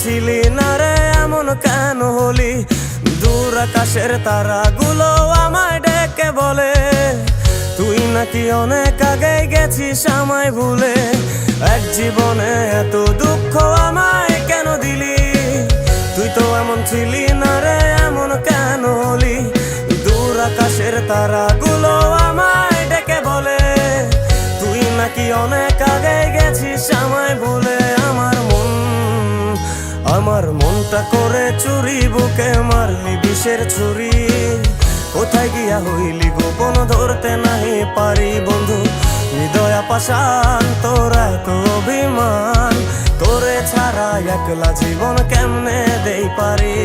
ছিলি না রে এমন কেন হলি? দূর আকাশের তারাগুলো আমায় ডেকে বলে তুই নাকি অনেক আগে গেছিস আমায় ভুলে। এক জীবনে এত দুঃখ আমায় কেন দিলি? তুই তো এমন ছিলি না রে এমন কেন হলি? দূর আকাশের তারাগুলো আমায় ডেকে বলে তুই নাকি অনেক আগে গেছিস আমায় ভুলে। আমার মনটা করে চুরি, বুকে মারলি বিষের ছুরি। কোথায় গিয়া হইলি গোপন ধরতে নাহি পারি বন্ধু। হৃদয় পাষাণ তোর এত অভিমান, তোরে ছাড়া একলা জীবন কেমনে দেই পারি।